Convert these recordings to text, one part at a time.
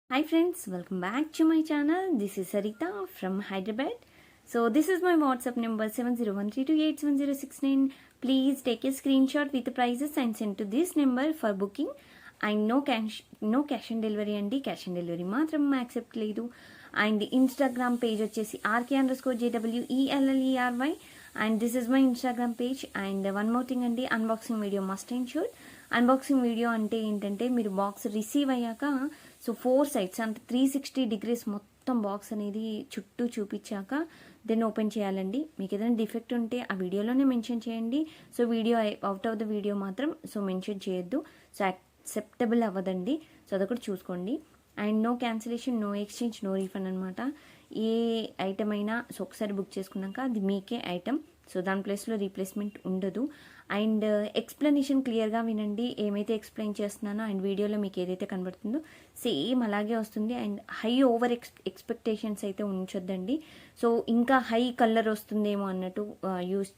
Hi friends, welcome back to my channel. This is Sarita from Hyderabad. So this is my WhatsApp number 7013287069. Please take a screenshot with the prices and send to this number for booking. And no cash on delivery andi. Cash on delivery matram accept ledu. And the Instagram page vachesi RK_JWELLERY. And this is my Instagram page. And one more thing andi, unboxing video must ensure. Unboxing video అంటే ఏంటంటే మీరు box receive అయ్యాక so 4 sides అంటే 360 degrees మొత్తం box అనేది చుట్టూ చూపించాక then open చేయాలండి. మీకు ఏదైనా డిఫెక్ట్ ఉంటే ఆ వీడియోలోనే మెన్షన్ చేయండి. So video out of the video మాత్రం సో మెన్షన్ చేయొద్దు. సో యాక్సెప్టబుల్ అవ్వదండి. సో అదొకటి చూసుకోండి. And no cancellation, no exchange, no refund అనమాట. ఏ ఐటమ్ అయినా సో ఒకసారి బుక్ చేసుకున్నాక అది మీకే ఐటమ్. సో దాని ప్లేస్లో రీప్లేస్మెంట్ ఉండదు. అండ్ ఎక్స్ప్లెనేషన్ క్లియర్గా వినండి. ఏమైతే ఎక్స్ప్లెయిన్ చేస్తున్నానో అండ్ వీడియోలో మీకు ఏదైతే కనబడుతుందో సేమ్ అలాగే వస్తుంది. అండ్ హై ఓవర్ ఎక్స్పెక్టేషన్స్ అయితే ఉంచొద్దండి. సో ఇంకా హై కలర్ వస్తుందేమో అన్నట్టు యూస్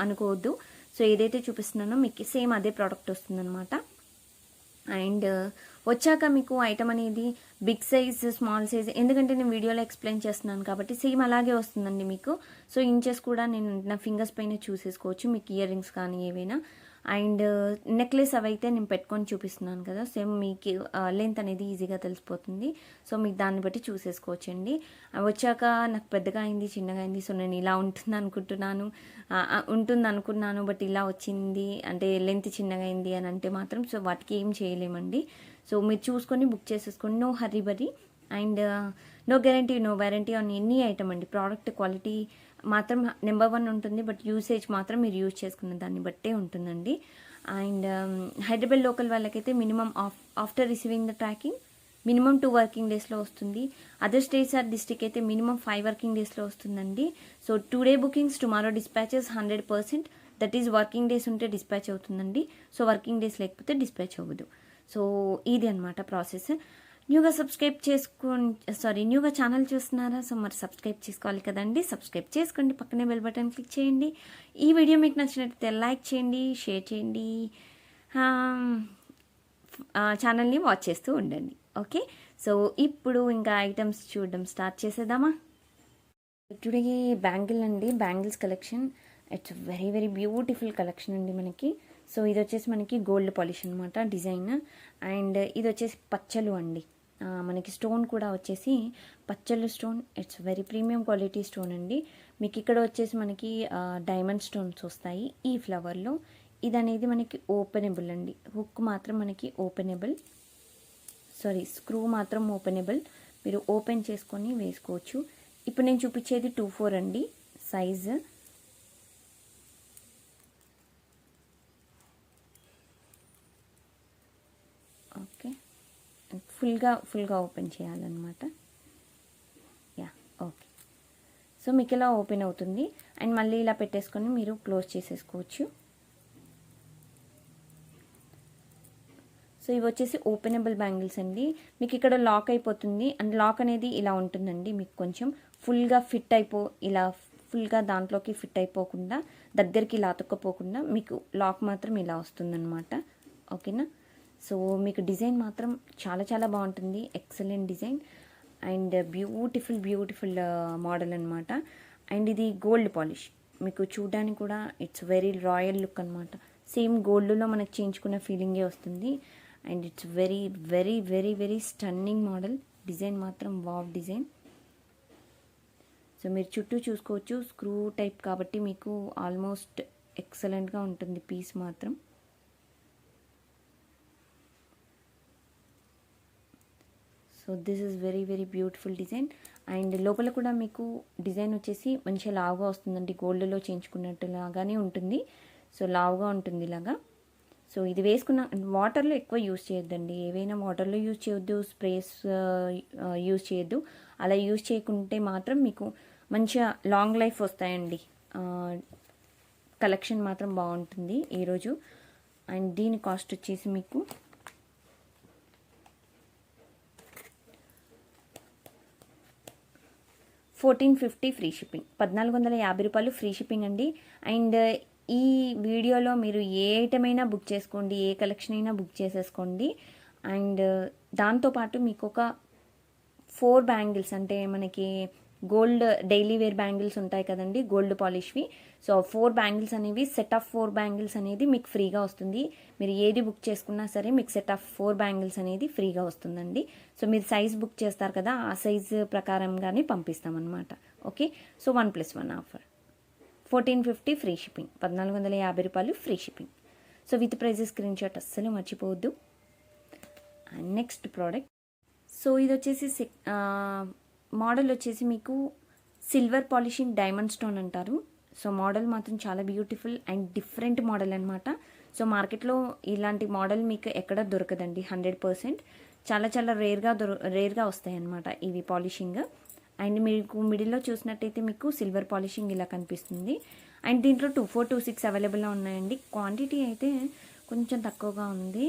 అనుకోవద్దు. సో ఏదైతే చూపిస్తున్నానో మీకు సేమ్ అదే ప్రోడక్ట్ వస్తుందన్నమాట. అండ్ వచ్చాక మీకు ఐటమ్ అనేది బిగ్ సైజ్, స్మాల్ సైజ్, ఎందుకంటే నేను వీడియోలో ఎక్స్ప్లెయిన్ చేస్తున్నాను కాబట్టి సేమ్ అలాగే వస్తుందండి మీకు. సో ఇంచెస్ కూడా నేను నా ఫింగర్స్ పైన చూసేసుకోవచ్చు, మీకు ఇయర్ రింగ్స్ కానీ ఏవైనా. అండ్ నెక్లెస్ అవైతే నేను పెట్టుకొని చూపిస్తున్నాను కదా, సేమ్ మీకు లెంత్ అనేది ఈజీగా తెలిసిపోతుంది. సో మీకు దాన్ని బట్టి చూసేసుకోవచ్చండి. వచ్చాక నాకు పెద్దగా అయింది, చిన్నగా అయింది, సో నేను ఇలా ఉంటుంది అనుకున్నాను బట్ ఇలా వచ్చింది అంటే లెంత్ చిన్నగా అయింది అని అంటే మాత్రం సో వాటికి ఏం చేయలేమండి. సో మీరు చూసుకొని బుక్ చేసేసుకోండి. No hurry burry. And no guarantee, no warranty on any item అండి. ప్రోడక్ట్ క్వాలిటీ మాత్రం నెంబర్ 1 ఉంటుంది, బట్ యూసేజ్ మాత్రం మీరు యూజ్ చేసుకున్న దాన్ని బట్టే ఉంటుందండి. అండ్ హైదరాబాద్ లోకల్ వాళ్ళకైతే minimum after receiving the tracking minimum 2 working డేస్లో వస్తుంది. అదర్ స్టేట్స్ ఆర్ డిస్ట్రిక్ట్ అయితే మినిమం 5 వర్కింగ్ డేస్లో వస్తుందండి. So today bookings, tomorrow dispatches 100%. That is working days ఉంటే డిస్పాచ్ అవుతుందండి. సో వర్కింగ్ డేస్ లేకపోతే డిస్పాచ్ అవ్వదు. సో ఇది అనమాట ప్రాసెస్. న్యూగా న్యూగా ఛానల్ చూస్తున్నారా? సో మరి సబ్స్క్రైబ్ చేసుకోవాలి కదండి. సబ్స్క్రైబ్ చేసుకోండి, పక్కనే బెల్ బటన్ క్లిక్ చేయండి. ఈ వీడియో మీకు నచ్చినట్లయితే లైక్ చేయండి, షేర్ చేయండి, ఛానల్ని వాచ్ చేస్తూ ఉండండి. ఓకే, సో ఇప్పుడు ఇంకా ఐటమ్స్ చూడడం స్టార్ట్ చేసేద్దామా? టుడే బ్యాంగిల్ అండి, bangles collection. It's very very beautiful collection అండి మనకి. సో ఇది వచ్చేసి మనకి గోల్డ్ పాలిష్ అనమాట డిజైన్. అండ్ ఇది వచ్చేసి పచ్చలు అండి. మనకి స్టోన్ కూడా వచ్చేసి పచ్చలు stone. It's very premium quality stone అండి. మీకు ఇక్కడ వచ్చేసి మనకి డైమండ్ స్టోన్స్ వస్తాయి ఈ ఫ్లవర్లో. ఇది అనేది మనకి ఓపెనబుల్ అండి. హుక్ మాత్రం మనకి ఓపెనబుల్, స్క్రూ మాత్రం ఓపెనబుల్. మీరు ఓపెన్ చేసుకొని వేసుకోవచ్చు. ఇప్పుడు నేను చూపించేది 2/4 అండి సైజు. ఓకే, ఫుల్గా ఓపెన్ చేయాలన్నమాట. Yeah, okay. సో మీకు ఇలా ఓపెన్ అవుతుంది. అండ్ మళ్ళీ ఇలా పెట్టేసుకొని మీరు క్లోజ్ చేసేసుకోవచ్చు. సో ఇవి వచ్చేసి ఓపెనబుల్ బ్యాంగిల్స్ అండి. మీకు ఇక్కడ లాక్ అయిపోతుంది. అండ్ లాక్ అనేది ఇలా ఉంటుందండి. మీకు కొంచెం ఇలా ఫుల్గా దాంట్లోకి ఫిట్ అయిపోకుండా, దగ్గరికి ఇలా అతుక్కపోకుండా మీకు లాక్ మాత్రం ఇలా వస్తుందన్నమాట. ఓకేనా? సో మీకు డిజైన్ మాత్రం చాలా చాలా బాగుంటుంది. Excellent design and beautiful model అనమాట. అండ్ ఇది గోల్డ్ పాలిష్. మీకు చూడడానికి కూడా ఇట్స్ వెరీ రాయల్ లుక్ అనమాట. సేమ్ గోల్డ్లో మనకు చేయించుకున్న ఫీలింగే వస్తుంది. And it's very very very very stunning model. Design మాత్రం వావ్ డిజైన్. సో మీరు చుట్టూ చూసుకోవచ్చు. స్క్రూ టైప్ కాబట్టి మీకు ఆల్మోస్ట్ ఎక్సలెంట్గా ఉంటుంది పీస్ మాత్రం. So this is very very beautiful design. And లోపల కూడా మీకు డిజైన్ వచ్చేసి మంచిగా లావుగా వస్తుందండి. గోల్డ్లో చేయించుకున్నట్టు లాగానే ఉంటుంది. సో లావుగా ఉంటుంది ఇలాగా. సో ఇది వేసుకున్న వాటర్లో ఎక్కువ యూజ్ చేయొద్దండి. ఏవైనా వాటర్లో యూజ్ చేయొద్దు, స్ప్రేస్ యూజ్ చేయొద్దు. అలా యూజ్ చేయకుంటే మాత్రం మీకు మంచిగా లాంగ్ లైఫ్ వస్తాయండి. కలెక్షన్ మాత్రం బాగుంటుంది ఈరోజు. అండ్ దీని కాస్ట్ వచ్చేసి మీకు 1450 ఫ్రీ షిప్పింగ్. 1450 రూపాయలు ఫ్రీ షిప్పింగ్ అండి. అండ్ ఈ వీడియోలో మీరు ఏ ఐటమ్ అయినా బుక్ చేసుకోండి, ఏ కలెక్షన్ అయినా బుక్ చేసేసుకోండి. అండ్ దాంతోపాటు మీకు ఒక 4 బ్యాంగిల్స్, అంటే మనకి గోల్డ్ డైలీ వేర్ బ్యాంగిల్స్ ఉంటాయి కదండి, గోల్డ్ పాలిష్వి. సో 4 బ్యాంగిల్స్ అనేవి, సెట్ ఆఫ్ 4 బ్యాంగిల్స్ అనేది మీకు ఫ్రీగా వస్తుంది. మీరు ఏది బుక్ చేసుకున్నా సరే మీకు సెట్ ఆఫ్ 4 బ్యాంగిల్స్ అనేది ఫ్రీగా వస్తుందండి. సో మీరు సైజ్ బుక్ చేస్తారు కదా, ఆ సైజ్ ప్రకారంగానే పంపిస్తామన్నమాట. Okay, so 1+1 offer 1450 free shipping, 1450 రూపాయలు free shipping. So with prizes screenshot అస్సలు మర్చిపోవద్దు. అండ్ నెక్స్ట్ ప్రోడక్ట్, సో ఇది వచ్చేసి మోడల్ వచ్చేసి మీకు సిల్వర్ పాలిషింగ్ డైమండ్ స్టోన్ అంటారు. సో మోడల్ మాత్రం చాలా బ్యూటిఫుల్ అండ్ డిఫరెంట్ మోడల్ అనమాట. సో మార్కెట్లో ఇలాంటి మోడల్ మీకు ఎక్కడ దొరకదండి, 100%. చాలా చాలా రేర్గా వస్తాయి అన్నమాట ఇవి పాలిషింగ్. అండ్ మీకు మిడిల్లో చూసినట్టయితే మీకు సిల్వర్ పాలిషింగ్ ఇలా కనిపిస్తుంది. అండ్ దీంట్లో 24, 26 అవైలబుల్గా ఉన్నాయండి. క్వాంటిటీ అయితే కొంచెం తక్కువగా ఉంది.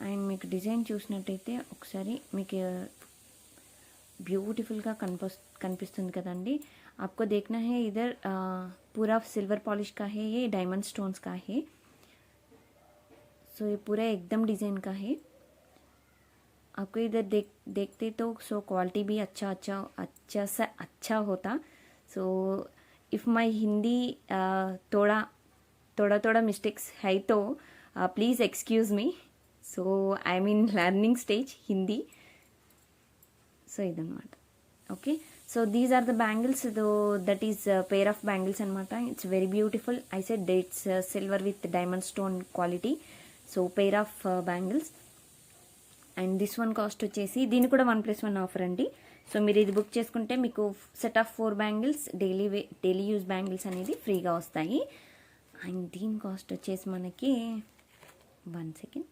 అండ్ మీకు డిజైన్ చూసినట్టయితే ఒకసారి మీకు బ్యూటిఫుల్గా కనిపిస్తుంది కదండి. आपको देखना है इधर पूरा सिल्वर पॉलिश का है, ये डायमंड स्टोन्स का है. सो ये पूरा एकदम डिज़ाइन का है. आपको इधर देखते तो सो क्वालिटी भी अच्छा होता. सो इफ़ माई हिंदी थोड़ा मिस्टेक्स है तो please excuse me. So I am in learning stage Hindi. So ఇదన్నమాట. Okay, so these are the bangles, that is pair of bangles అనమాట. It's very beautiful. I said it's silver with diamond stone quality. So pair of bangles. And this one cost వచ్చేసి, దీని కూడా 1+1 offer అండి. So మీరు ఇది book చేసుకుంటే మీకు set of 4 bangles daily use bangles అనేది ఫ్రీగా వస్తాయి. అండ్ దీని కాస్ట్ వచ్చేసి మనకి 1 సెకండ్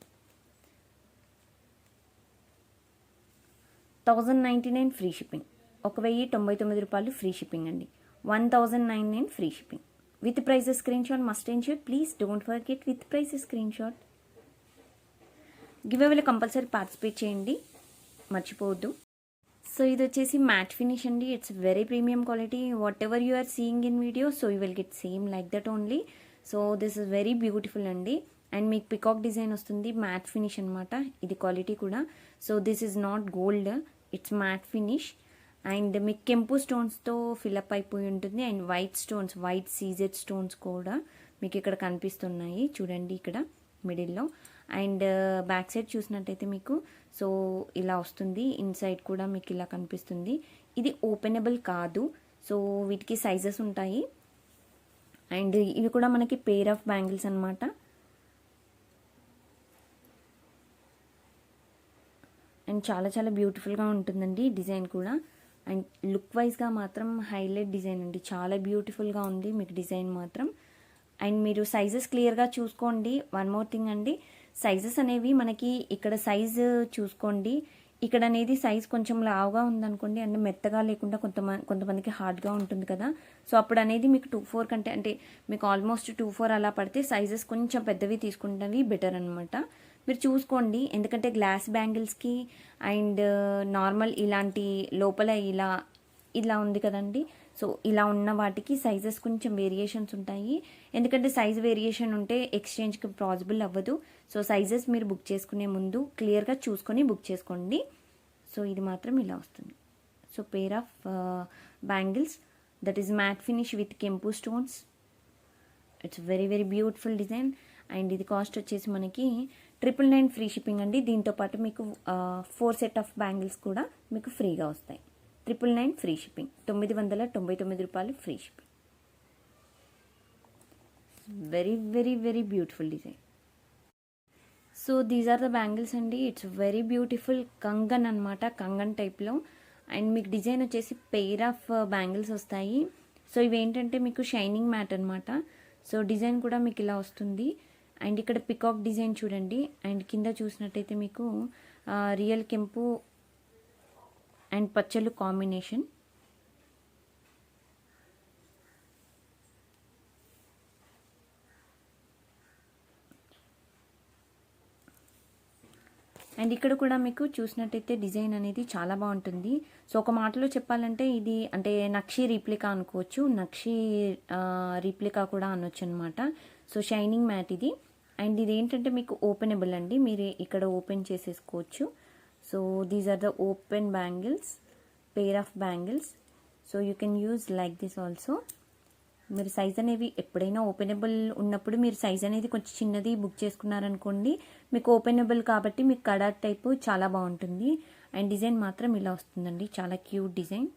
1099 ఫ్రీ షిప్పింగ్, 1099 రూపాయలు ఫ్రీ షిప్పింగ్ అండి. 1099 free shipping. With prizes screenshot must ensure. Please don't forget with prizes screenshot. గివ్ అవేలో కంపల్సరీ పార్టిసిపేట్ చేయండి, మర్చిపోవద్దు. సో ఇది వచ్చేసి మ్యాట్ ఫినిష్ అండి. It's very premium quality. Whatever you are seeing in video, so you will get same like that only. So this is very beautiful అండి. And మీకు peacock design వస్తుంది, matte finish అనమాట ఇది quality కూడా. So this is not gold, it's matte finish. And మీకు కెంపు స్టోన్స్తో fill up అయిపోయి ఉంటుంది. అండ్ వైట్ సీజెడ్ స్టోన్స్ కూడా మీకు ఇక్కడ కనిపిస్తున్నాయి చూడండి, ఇక్కడ మిడిల్లో. అండ్ బ్యాక్ సైడ్ చూసినట్టయితే మీకు సో ఇలా వస్తుంది. ఇన్సైడ్ కూడా మీకు ఇలా కనిపిస్తుంది. ఇది ఓపెనబుల్ కాదు, సో వీటికి సైజెస్ ఉంటాయి. అండ్ ఇవి కూడా మనకి పేర్ ఆఫ్ బ్యాంగిల్స్ అనమాట. అండ్ చాలా చాలా బ్యూటిఫుల్గా ఉంటుందండి డిజైన్ కూడా. అండ్ లుక్ వైజ్గా మాత్రం హైలైట్ డిజైన్ అండి, చాలా బ్యూటిఫుల్గా ఉంది మీకు డిజైన్ మాత్రం. అండ్ మీరు సైజెస్ క్లియర్గా చూసుకోండి. వన్ మోర్ థింగ్ అండి, సైజెస్ అనేవి మనకి ఇక్కడ సైజు చూసుకోండి. ఇక్కడ అనేది సైజ్ కొంచెం లావుగా ఉందనుకోండి, అంటే మెత్తగా లేకుండా కొంతమందికి హార్డ్గా ఉంటుంది కదా. సో అప్పుడు అనేది మీకు 2-4 కంటే, అంటే మీకు ఆల్మోస్ట్ 2-4 అలా పడితే సైజెస్ కొంచెం పెద్దవి తీసుకుంటవి బెటర్ అనమాట. మీరు చూసుకోండి, ఎందుకంటే గ్లాస్ బ్యాంగిల్స్కి అండ్ నార్మల్ ఇలాంటి లోపల ఇలా ఉంది కదండి. సో ఇలా ఉన్న వాటికి సైజెస్ కొంచెం వేరియేషన్స్ ఉంటాయి. ఎందుకంటే సైజ్ వేరియేషన్ ఉంటే ఎక్స్చేంజ్కి పాసిబుల్ అవ్వదు. సో సైజెస్ మీరు బుక్ చేసుకునే ముందు క్లియర్గా చూసుకొని బుక్ చేసుకోండి. సో ఇది మాత్రం ఇలా వస్తుంది. So pair of bangles, that is matte finish with కెంపు stones. It's very very beautiful design. And ఇది కాస్ట్ వచ్చేసి మనకి 999 ఫ్రీ షిప్పింగ్ అండి. దీంతోపాటు మీకు 4 సెట్ ఆఫ్ బ్యాంగిల్స్ కూడా మీకు ఫ్రీగా వస్తాయి. 999 ఫ్రీ షిప్పింగ్, 999 రూపాయలు free shipping. Very very very beautiful design. So these are the bangles అండి. ఇట్స్ వెరీ బ్యూటిఫుల్ కంగన్ అనమాట, కంగన్ టైప్లో. అండ్ మీకు డిజైన్ వచ్చేసి పెయిర్ ఆఫ్ బ్యాంగిల్స్ వస్తాయి. సో ఇవేంటంటే మీకు షైనింగ్ మ్యాట్ అనమాట. సో డిజైన్ కూడా మీకు ఇలా వస్తుంది. అండ్ ఇక్కడ పికాక్ డిజైన్ చూడండి. అండ్ కింద చూసినట్టయితే మీకు రియల్ కెంపు అండ్ పచ్చలు కాంబినేషన్. అండ్ ఇక్కడ కూడా మీకు చూసినట్టయితే డిజైన్ అనేది చాలా బాగుంటుంది. సో ఒక మాటలో చెప్పాలంటే ఇది అంటే నక్షి రీప్లికా అనుకోవచ్చు, నక్షి రీప్లికా కూడా అనొచ్చు అనమాట. సో షైనింగ్ మ్యాట్ ఇది. అండ్ ఇది ఏంటంటే మీకు ఓపెనబుల్ అండి, మీరు ఇక్కడ ఓపెన్ చేసేసుకోవచ్చు. So these are the open bangles, pair of bangles. So you can use like this also. మీరు సైజ్ అనేవి ఎప్పుడైనా ఓపెనబుల్ ఉన్నప్పుడు మీరు సైజ్ అనేది కొంచెం చిన్నది బుక్ చేసుకున్నారనుకోండి, మీకు ఓపెనబుల్ కాబట్టి మీకు కడా టైపు చాలా బాగుంటుంది. అండ్ డిజైన్ మాత్రం ఇలా వస్తుందండి, చాలా క్యూట్ డిజైన్.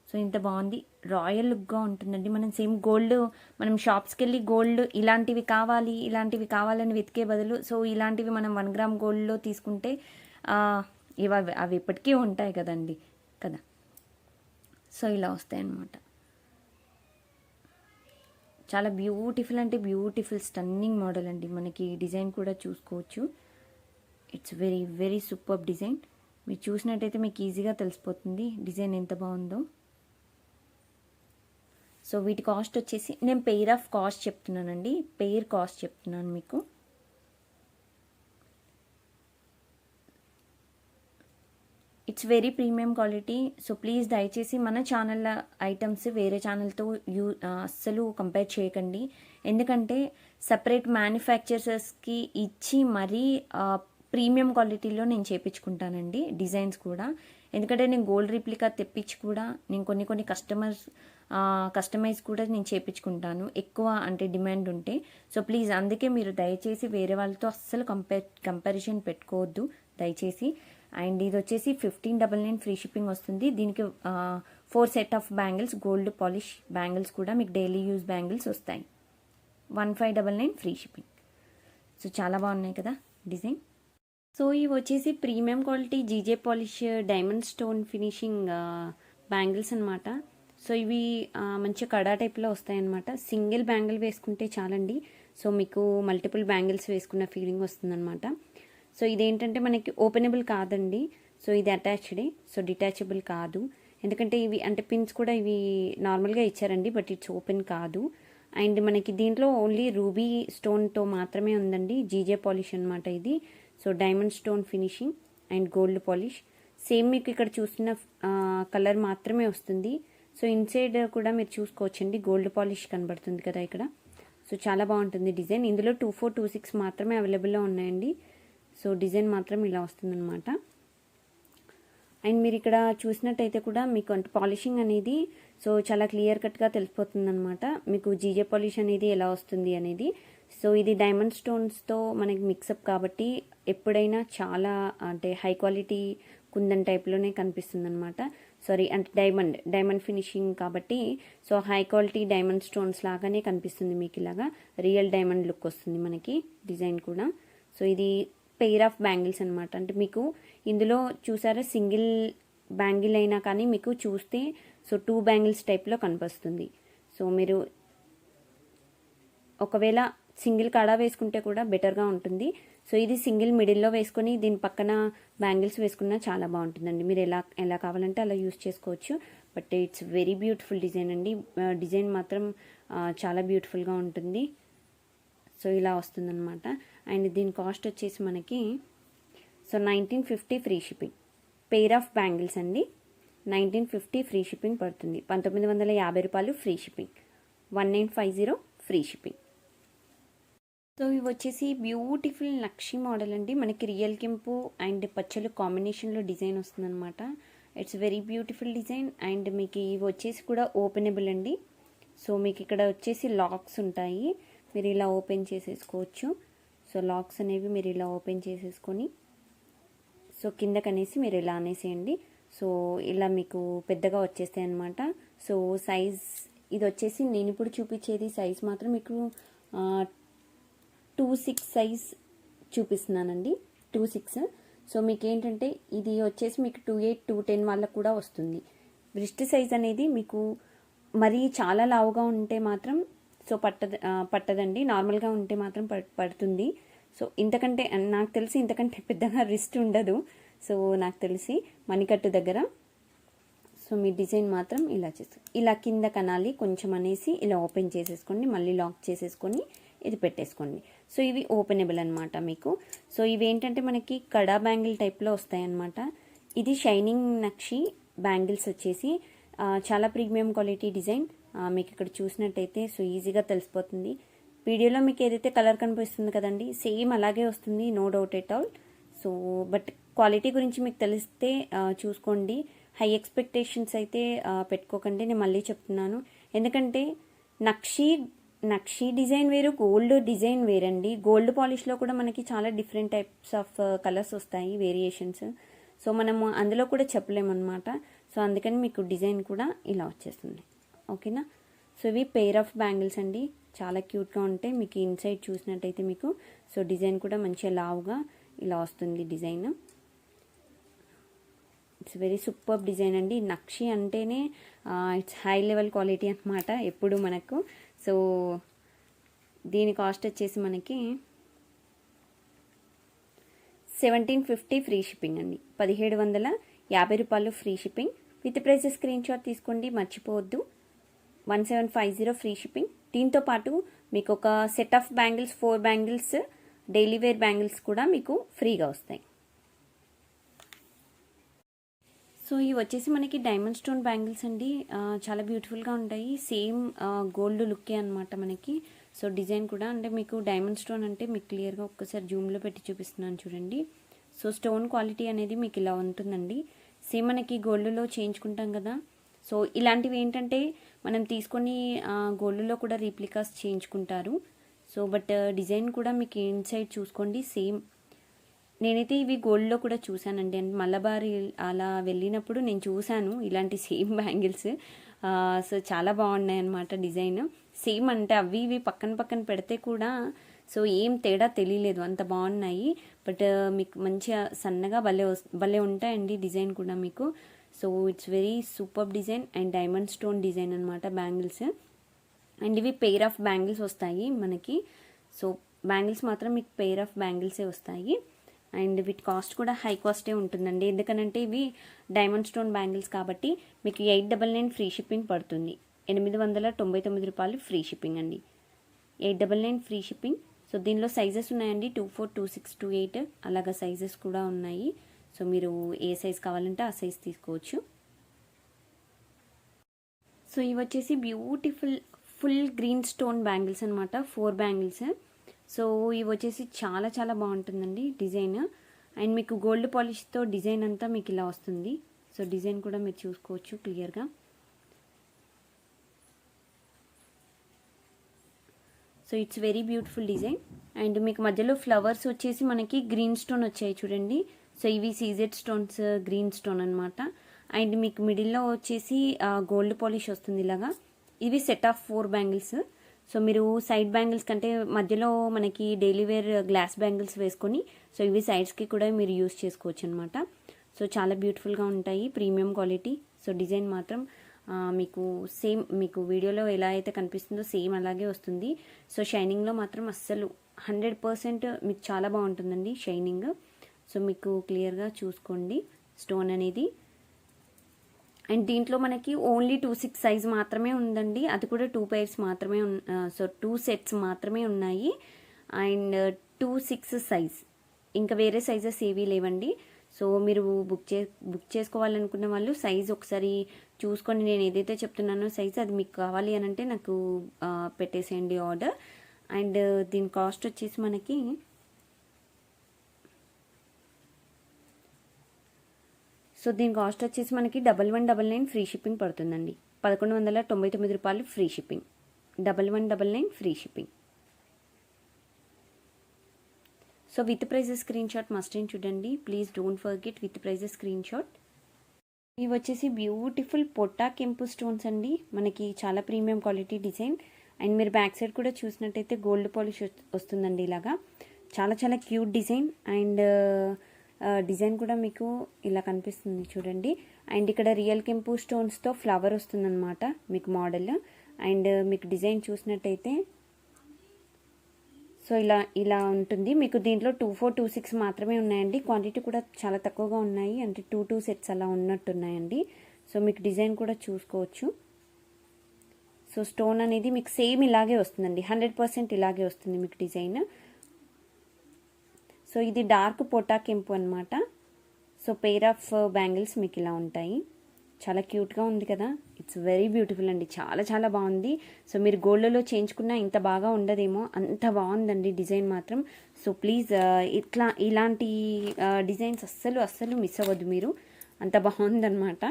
సో ఇంత బాగుంది, రాయల్ లుక్గా ఉంటుందండి. మనం సేమ్ గోల్డ్, మనం షాప్స్కి వెళ్ళి గోల్డ్ ఇలాంటివి కావాలని వెతికే బదులు సో ఇలాంటివి మనం 1 గ్రామ్ గోల్డ్లో తీసుకుంటే అవి ఎప్పటికీ ఉంటాయి కదండి కదా. సో ఇలా వస్తాయి అన్నమాట. చాలా బ్యూటిఫుల్ అంటే బ్యూటిఫుల్ స్టన్నింగ్ మోడల్ అండి. మనకి డిజైన్ కూడా చూసుకోవచ్చు. It's very very super design. మీరు చూసినట్టయితే మీకు ఈజీగా తెలిసిపోతుంది డిజైన్ ఎంత బాగుందో. సో వీటి కాస్ట్ వచ్చేసి నేను పెయిర్ ఆఫ్ కాస్ట్ చెప్తున్నానండి, పెయిర్ కాస్ట్ చెప్తున్నాను మీకు. It's very premium quality. So please దయచేసి మన ఛానల్ ఐటమ్స్ వేరే ఛానల్తో అస్సలు కంపేర్ చేయకండి. ఎందుకంటే సపరేట్ మ్యానుఫ్యాక్చరర్స్కి ఇచ్చి మరీ ప్రీమియం క్వాలిటీలో నేను చేయించుకుంటానండి డిజైన్స్ కూడా. ఎందుకంటే నేను గోల్డ్ రిప్లికా తెప్పించి కూడా నేను కొన్ని కస్టమైజ్ కూడా నేను చేయించుకుంటాను, ఎక్కువ అంటే డిమాండ్ ఉంటే. సో ప్లీజ్ అందుకే మీరు దయచేసి వేరే వాళ్ళతో అస్సలు కంపారిజన్ పెట్టుకోవద్దు దయచేసి. అండ్ ఇది వచ్చేసి 1599 ఫ్రీ షిప్పింగ్ వస్తుంది. దీనికి 4 set of bangles, gold polish bangles కూడా మీకు డైలీ యూజ్ బ్యాంగిల్స్ వస్తాయి. 1599 ఫ్రీ షిప్పింగ్. సో చాలా బాగున్నాయి కదా డిజైన్. సో ఇవి వచ్చేసి premium quality GJ polish diamond stone finishing bangles అనమాట. సో ఇవి మంచి కడా టైప్లో వస్తాయన్నమాట. సింగిల్ బ్యాంగిల్ వేసుకుంటే చాలండి, సో మీకు మల్టిపుల్ బ్యాంగిల్స్ వేసుకున్న ఫీలింగ్ వస్తుందన్నమాట. సో ఇదేంటంటే మనకి ఓపెనబుల్ కాదండి, సో ఇది అటాచ్డే, సో డిటాచబుల్ కాదు. ఎందుకంటే ఇవి అంటే పిన్స్ కూడా ఇవి నార్మల్గా ఇచ్చారండి, బట్ ఇట్స్ ఓపెన్ కాదు. అండ్ మనకి దీంట్లో ఓన్లీ రూబీ స్టోన్తో మాత్రమే ఉందండి, జీజే పాలిష్ అనమాట ఇది. So diamond stone finishing and gold polish same మీకు ఇక్కడ చూస్తున్న కలర్ మాత్రమే వస్తుంది. సో ఇన్సైడ్ కూడా మీరు చూసుకోవచ్చండి, గోల్డ్ పాలిష్ కనబడుతుంది కదా ఇక్కడ. సో చాలా బాగుంటుంది డిజైన్. ఇందులో 24, 26 మాత్రమే అవైలబుల్లో ఉన్నాయండి. సో డిజైన్ మాత్రం ఇలా వస్తుందన్నమాట. అండ్ మీరు ఇక్కడ చూసినట్టయితే కూడా మీకు అంటే పాలిషింగ్ అనేది సో చాలా క్లియర్ కట్గా తెలిసిపోతుందన్నమాట మీకు జీజే పాలిష్ అనేది ఎలా వస్తుంది అనేది. సో ఇది డైమండ్ స్టోన్స్తో మనకి మిక్సప్ కాబట్టి ఎప్పుడైనా చాలా అంటే హై క్వాలిటీ కుందన్ టైప్లోనే కనిపిస్తుంది అనమాట. సారీ అంటే డైమండ్ ఫినిషింగ్ కాబట్టి so high quality diamond stones లాగానే కనిపిస్తుంది మీకు, ఇలాగా రియల్ డైమండ్ లుక్ వస్తుంది మనకి డిజైన్ కూడా. సో ఇది పెయిర్ ఆఫ్ బ్యాంగిల్స్ అనమాట. అంటే మీకు ఇందులో చూసారా సింగిల్ బ్యాంగిల్ అయినా కానీ మీకు చూస్తే సో 2 బ్యాంగిల్స్ టైప్లో కనిపిస్తుంది. సో మీరు ఒకవేళ సింగిల్ కడా వేసుకుంటే కూడా బెటర్గా ఉంటుంది. సో ఇది సింగిల్ మిడిల్లో వేసుకొని దీని పక్కన బ్యాంగిల్స్ వేసుకున్నా చాలా బాగుంటుందండి. మీరు ఎలా కావాలంటే అలా యూస్ చేసుకోవచ్చు. But it's very beautiful design అండి. డిజైన్ మాత్రం చాలా బ్యూటిఫుల్గా ఉంటుంది. సో ఇలా వస్తుందన్నమాట. అండ్ దీని కాస్ట్ వచ్చేసి మనకి so 1950 free shipping. Pair of bangles అండి, 1950 ఫ్రీ షిప్పింగ్ పడుతుంది. 1950 రూపాయలు free shipping, 1950 free shipping. So ఇవి వచ్చేసి బ్యూటిఫుల్ నక్షి మోడల్ అండి. మనకి రియల్ కెంపు అండ్ పచ్చలు కాంబినేషన్లో డిజైన్ వస్తుందన్నమాట. It's very beautiful design. And మీకు ఇవి వచ్చేసి కూడా ఓపెనబుల్ అండి. సో మీకు ఇక్కడ వచ్చేసి లాక్స్ ఉంటాయి, మీరు ఇలా ఓపెన్ చేసేసుకోవచ్చు. సో లాక్స్ అనేవి మీరు ఇలా ఓపెన్ చేసేసుకొని సో కిందకనేసి మీరు ఇలా అనేసేయండి. సో ఇలా మీకు పెద్దగా వచ్చేస్తాయి అన్నమాట. సో సైజ్ ఇది వచ్చేసి నేను ఇప్పుడు చూపించేది సైజ్ మాత్రం మీకు 26 సైజ్ చూపిస్తున్నానండి, 26. సో మీకు ఏంటంటే ఇది వచ్చేసి మీకు 28, 210 వాళ్ళకు కూడా వస్తుంది. రిస్ట్ సైజ్ అనేది మీకు మరీ చాలా లావుగా ఉంటే మాత్రం సో పట్టదండి, నార్మల్గా ఉంటే మాత్రం పడుతుంది. సో ఇంతకంటే నాకు తెలిసి ఇంతకంటే పెద్దగా రిస్ట్ ఉండదు. సో నాకు తెలిసి మణికట్టు దగ్గర. సో మీ డిజైన్ మాత్రం ఇలా చేస్తుంది, ఇలా కింద కనాలి కొంచెం అనేసి ఇలా ఓపెన్ చేసేసుకోండి, మళ్ళీ లాక్ చేసేసుకొని ఇది పెట్టేసుకోండి. సో ఇవి ఓపెనబుల్ అనమాట మీకు. సో ఇవి ఏంటంటే మనకి కడా బ్యాంగిల్ టైప్లో వస్తాయన్నమాట. ఇది షైనింగ్ నక్షి బ్యాంగిల్స్ వచ్చేసి చాలా ప్రీమియం క్వాలిటీ డిజైన్. మీకు ఇక్కడ చూసినట్టయితే సో ఈజీగా తెలిసిపోతుంది. వీడియోలో మీకు ఏదైతే కలర్ కనిపిస్తుంది కదండి, సేమ్ అలాగే వస్తుంది, no doubt at all. So but quality గురించి మీకు తెలిస్తే చూసుకోండి. హై ఎక్స్పెక్టేషన్స్ అయితే పెట్టుకోకండి, నేను మళ్ళీ చెప్తున్నాను. ఎందుకంటే నక్షి డిజైన్ వేరు, గోల్డ్ డిజైన్ వేరండి. గోల్డ్ పాలిష్లో కూడా మనకి చాలా డిఫరెంట్ టైప్స్ ఆఫ్ కలర్స్ వస్తాయి, వేరియేషన్స్. సో మనము అందులో కూడా చెప్పలేమన్నమాట. సో అందుకని మీకు డిజైన్ కూడా ఇలా వచ్చేస్తుంది. ఓకేనా. సో ఇవి పెయిర్ ఆఫ్ బ్యాంగిల్స్ అండి, చాలా క్యూట్గా ఉంటాయి. మీకు ఇన్సైడ్ చూసినట్టయితే మీకు సో డిజైన్ కూడా మంచిగా లావుగా ఇలా వస్తుంది design. It's very super design అండి. నక్షి అంటేనే ఇట్స్ హై లెవెల్ క్వాలిటీ అనమాట ఎప్పుడు మనకు. సో దీని కాస్ట్ వచ్చేసి మనకి 1750 ఫ్రీ షిప్పింగ్ అండి. 1750 రూపాయలు free shipping. With price screenshot తీసుకోండి, మర్చిపోవద్దు. 1750 ఫ్రీ షిప్పింగ్. దీంతో పాటు మీకు ఒక set of bangles, 4 bangles, daily wear bangles కూడా మీకు ఫ్రీగా వస్తాయి. సో ఇవి వచ్చేసి మనకి డైమండ్ స్టోన్ బ్యాంగిల్స్ అండి, చాలా బ్యూటిఫుల్గా ఉంటాయి. సేమ్ గోల్డ్ లుక్కే అనమాట మనకి. సో డిజైన్ కూడా అంటే మీకు డైమండ్ స్టోన్ అంటే మీకు క్లియర్గా ఒక్కసారి జూమ్లో పెట్టి చూపిస్తున్నాను చూడండి. సో స్టోన్ క్వాలిటీ అనేది మీకు ఇలా ఉంటుందండి. సేమ్ మనకి గోల్డ్లో చేయించుకుంటాం కదా, సో ఇలాంటివి ఏంటంటే మనం తీసుకొని గోల్డ్లో కూడా రీప్లికాస్ చేయించుకుంటారు. సో బట్ డిజైన్ కూడా మీకు ఇన్సైడ్ చూసుకోండి సేమ్. నేనైతే ఇవి గోల్డ్లో కూడా చూశానండి, అంటే మల్లబారి అలా వెళ్ళినప్పుడు నేను చూశాను ఇలాంటి సేమ్ బ్యాంగిల్స్. సో చాలా బాగున్నాయి అన్నమాట డిజైన్. సేమ్ అంటే అవి ఇవి పక్కన పక్కన పెడితే కూడా సో ఏం తేడా తెలియలేదు, అంత బాగున్నాయి. బట్ మీకు మంచిగా సన్నగా భలే ఉంటాయండి డిజైన్ కూడా మీకు. So it's very super design and diamond stone design అనమాట బ్యాంగిల్స్. అండ్ ఇవి పెయిర్ ఆఫ్ బ్యాంగిల్స్ వస్తాయి మనకి. సో బ్యాంగిల్స్ మాత్రం మీకు పెయిర్ ఆఫ్ బ్యాంగిల్సే వస్తాయి. అండ్ వీటి కాస్ట్ కూడా హై కాస్టే ఉంటుందండి, ఎందుకనంటే ఇవి డైమండ్ స్టోన్ బ్యాంగిల్స్ కాబట్టి మీకు 899 ఫ్రీ షిప్పింగ్ పడుతుంది. 899 రూపాయలు ఫ్రీ షిప్పింగ్ అండి, 899 ఫ్రీ షిప్పింగ్. సో దీనిలో సైజెస్ ఉన్నాయండి, 24, 26, 28 అలాగా సైజెస్ కూడా ఉన్నాయి. సో మీరు ఏ సైజ్ కావాలంటే ఆ సైజ్ తీసుకోవచ్చు. సో ఇవి వచ్చేసి beautiful full green stone bangles అనమాట, 4 బ్యాంగిల్స్. సో ఇవి వచ్చేసి చాలా చాలా బాగుంటుందండి డిజైన్. అండ్ మీకు గోల్డ్ పాలిష్తో డిజైన్ అంతా మీకు ఇలా వస్తుంది. సో డిజైన్ కూడా మీరు చూసుకోవచ్చు క్లియర్గా. So it's very beautiful design. And మీకు మధ్యలో ఫ్లవర్స్ వచ్చేసి మనకి గ్రీన్ స్టోన్ వచ్చాయి చూడండి. సో ఇవి సీజెడ్ స్టోన్స్, గ్రీన్ స్టోన్ అనమాట. అండ్ మీకు మిడిల్లో వచ్చేసి గోల్డ్ పాలిష్ వస్తుంది ఇలాగా. ఇవి సెట్ ఆఫ్ 4 బ్యాంగిల్స్. సో మీరు సైడ్ బ్యాంగిల్స్ కంటే మధ్యలో మనకి డైలీ వేర్ గ్లాస్ బ్యాంగిల్స్ వేసుకొని సో ఇవి సైడ్స్కి కూడా మీరు యూస్ చేసుకోవచ్చు అనమాట. సో చాలా బ్యూటిఫుల్గా ఉంటాయి, ప్రీమియం క్వాలిటీ. సో డిజైన్ మాత్రం మీకు సేమ్ మీకు వీడియోలో ఎలా అయితే కనిపిస్తుందో సేమ్ అలాగే వస్తుంది. సో షైనింగ్లో మాత్రం అస్సలు 100% మీకు చాలా బాగుంటుందండి షైనింగ్. సో మీకు క్లియర్గా చూసుకోండి స్టోన్ అనేది. అండ్ దీంట్లో మనకి ఓన్లీ 26 సైజ్ మాత్రమే ఉందండి, అది కూడా 2 pairs మాత్రమే, సో 2 sets మాత్రమే ఉన్నాయి. అండ్ 26 సైజ్, ఇంకా వేరే సైజెస్ ఏవీ లేవండి. సో మీరు బుక్ చేసుకోవాలనుకున్న వాళ్ళు సైజ్ ఒకసారి చూసుకొని, నేను ఏదైతే చెప్తున్నానో సైజ్ అది మీకు కావాలి అని అంటే నాకు పెట్టేసేయండి ఆర్డర్. అండ్ దీని కాస్ట్ వచ్చేసి మనకి దీని కాస్ట్ వచ్చేసి మనకి 1199 ఫ్రీ షిప్పింగ్ పడుతుందండి. 1199 రూపాయలు free shipping, 1199 free shipping. So with prize screenshot must and చూడండి, please don't forget with prize screenshot. ఇవి వచ్చేసి బ్యూటిఫుల్ పొట్టా కెంపు స్టోన్స్ అండి, మనకి చాలా ప్రీమియం క్వాలిటీ డిజైన్. అండ్ మీరు బ్యాక్ సైడ్ కూడా చూసినట్టయితే గోల్డ్ పాలిష్ వస్తుందండి ఇలాగా. చాలా చాలా క్యూట్ డిజైన్. అండ్ డిజైన్ కూడా మీకు ఇలా కనిపిస్తుంది చూడండి. అండ్ ఇక్కడ రియల్ కెంపు స్టోన్స్తో ఫ్లవర్ వస్తుందన్నమాట మీకు మోడల్. అండ్ మీకు డిజైన్ చూసినట్టయితే సో ఇలా ఉంటుంది మీకు. దీంట్లో 24, 26 మాత్రమే ఉన్నాయండి, క్వాంటిటీ కూడా చాలా తక్కువగా ఉన్నాయి, అంటే 2 sets అలా ఉన్నట్టున్నాయండి. సో మీకు డిజైన్ కూడా చూసుకోవచ్చు. సో స్టోన్ అనేది మీకు సేమ్ ఇలాగే వస్తుందండి, 100% ఇలాగే వస్తుంది మీకు డిజైన్. సో ఇది డార్క్ పొటా కెంపు అనమాట. సో పెయిర్ ఆఫ్ బ్యాంగిల్స్ మీకు ఇలా ఉంటాయి. చాలా క్యూట్గా ఉంది కదా. ఇట్స్ వెరీ బ్యూటిఫుల్ అండి, చాలా చాలా బాగుంది. సో మీరు గోల్డ్లో చేయించుకున్నా ఇంత బాగా ఉండదేమో, అంత బాగుందండి డిజైన్ మాత్రం. సో ప్లీజ్ ఇలాంటి డిజైన్స్ అస్సలు మిస్ అవ్వద్దు మీరు, అంత బాగుందన్నమాట.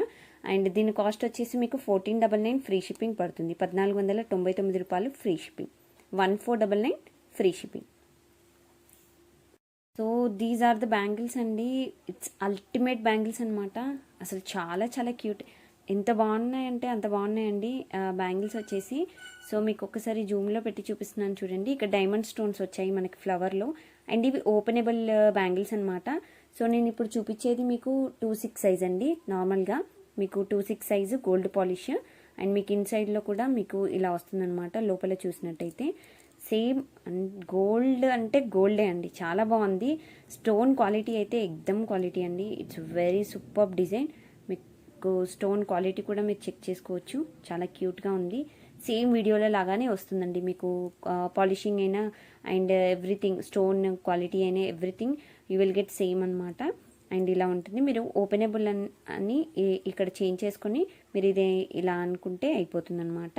అండ్ దీని కాస్ట్ వచ్చేసి మీకు 1499 ఫ్రీ షిప్పింగ్ పడుతుంది. 1499 రూపాయలు free shipping, 1499 free shipping. So these are the bangles అండి. ఇట్స్ అల్టిమేట్ బ్యాంగిల్స్ అనమాట. అసలు చాలా చాలా క్యూట్, ఎంత బాగున్నాయంటే అంత బాగున్నాయండి బ్యాంగిల్స్ వచ్చేసి. సో మీకు ఒక్కసారి జూమ్లో పెట్టి చూపిస్తున్నాను చూడండి. ఇక్కడ డైమండ్ స్టోన్స్ వచ్చాయి మనకి ఫ్లవర్లో. అండ్ ఇవి ఓపెనబుల్ బ్యాంగిల్స్ అనమాట. సో నేను ఇప్పుడు చూపించేది మీకు 2/6 సైజ్ అండి. నార్మల్గా మీకు 2/6 సైజు గోల్డ్ పాలిష్. అండ్ మీకు ఇన్సైడ్లో కూడా మీకు ఇలా వస్తుందన్నమాట. లోపల చూసినట్టయితే సేమ్ గోల్డ్ అంటే గోల్డే అండి, చాలా బాగుంది. స్టోన్ క్వాలిటీ అయితే ఎక్దమ్ క్వాలిటీ అండి. It's very super design. మీకు స్టోన్ క్వాలిటీ కూడా మీరు చెక్ చేసుకోవచ్చు, చాలా క్యూట్గా ఉంది. సేమ్ వీడియోలో లాగానే వస్తుందండి మీకు. పాలిషింగ్ అయినా అండ్ ఎవ్రీథింగ్, స్టోన్ క్వాలిటీ అయినా everything you will get same అనమాట. అండ్ ఇలా ఉంటుంది. మీరు ఓపెనబుల్ అని ఇక్కడ చేంజ్ చేసుకొని మీరు ఇది ఇలా అనుకుంటే అయిపోతుంది అనమాట.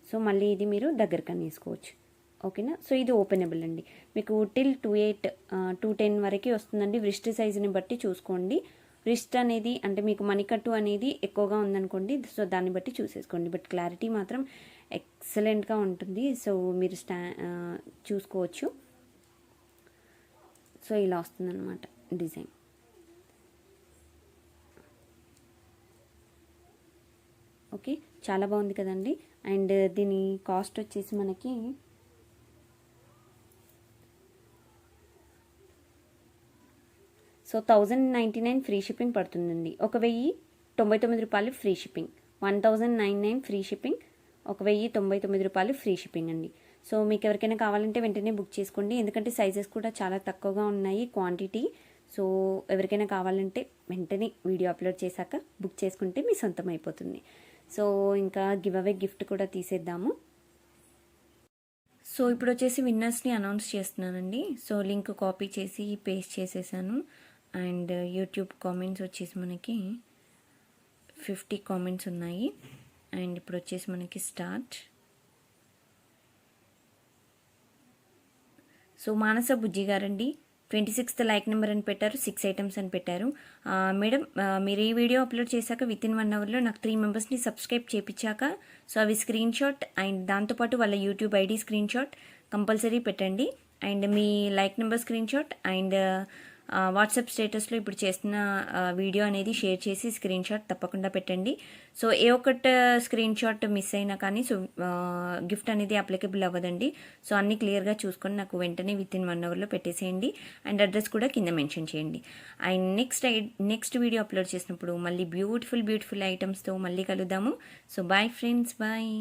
సో మళ్ళీ ఇది మీరు దగ్గరకని వేసుకోవచ్చు, ఓకేనా. సో ఇది ఓపెనబుల్ అండి. మీకు టిల్ 2/8 210 వరకు వస్తుందండి. రిస్ట్ సైజుని బట్టి చూసుకోండి. రిస్ట్ అనేది అంటే మీకు మణికట్టు అనేది ఎక్కువగా ఉందనుకోండి, సో దాన్ని బట్టి చూసేసుకోండి. బట్ క్లారిటీ మాత్రం ఎక్సలెంట్గా ఉంటుంది. సో మీరు చూసుకోవచ్చు. సో ఇలా వస్తుందన్నమాట డిజైన్. ఓకే, చాలా బాగుంది కదండి. అండ్ దీని కాస్ట్ వచ్చేసి మనకి సో 1099 ఫ్రీ షిప్పింగ్ పడుతుందండి. 1099 రూపాయలు ఫ్రీ షిప్పింగ్, 1099 ఫ్రీ షిప్పింగ్, 1099 రూపాయలు ఫ్రీ షిప్పింగ్ అండి. సో మీకు ఎవరికైనా కావాలంటే వెంటనే బుక్ చేసుకోండి, ఎందుకంటే సైజెస్ కూడా చాలా తక్కువగా ఉన్నాయి క్వాంటిటీ. సో ఎవరికైనా కావాలంటే వెంటనే వీడియో అప్లోడ్ చేశాక బుక్ చేసుకుంటే మీ సొంతం అయిపోతుంది. సో ఇంకా గివ్ అవే గిఫ్ట్ కూడా తీసేద్దాము. సో ఇప్పుడు వచ్చేసి విన్నర్స్ని అనౌన్స్ చేస్తున్నానండి. సో లింక్ కాపీ చేసి పేస్ట్ చేసేసాను. అండ్ యూట్యూబ్ కామెంట్స్ వచ్చేసి మనకి 50 కామెంట్స్ ఉన్నాయి. అండ్ ఇప్పుడు వచ్చేసి మనకి స్టార్ట్. సో మానస బుజ్జి గారండి, 26th లైక్ నెంబర్ అని పెట్టారు, 6 ఐటమ్స్ అని పెట్టారు. మేడం మీరు ఈ వీడియో అప్లోడ్ చేశాక వితిన్ 1 అవర్లో నాకు 3 మెంబర్స్ని సబ్స్క్రైబ్ చేయించాక సో అవి స్క్రీన్ షాట్ అండ్ దాంతోపాటు వాళ్ళ YouTube ID screen shot compulsory పెట్టండి. అండ్ మీ like number screen shot and WhatsApp స్టేటస్లో ఇప్పుడు చేస్తున్న వీడియో అనేది షేర్ చేసి స్క్రీన్ షాట్ తప్పకుండా పెట్టండి. సో ఏ ఒక్కటి స్క్రీన్ షాట్ మిస్ అయినా కానీ సో గిఫ్ట్ అనేది అప్లికబుల్ అవ్వదండి. సో అన్నీ క్లియర్గా చూసుకొని నాకు వెంటనే వితిన్ 1 అవర్లో పెట్టేసేయండి. అండ్ అడ్రస్ కూడా కింద మెన్షన్ చేయండి. అండ్ నెక్స్ట్ వీడియో అప్లోడ్ చేసినప్పుడు మళ్ళీ బ్యూటిఫుల్ ఐటమ్స్తో మళ్ళీ కలుద్దాము. So bye friends, bye.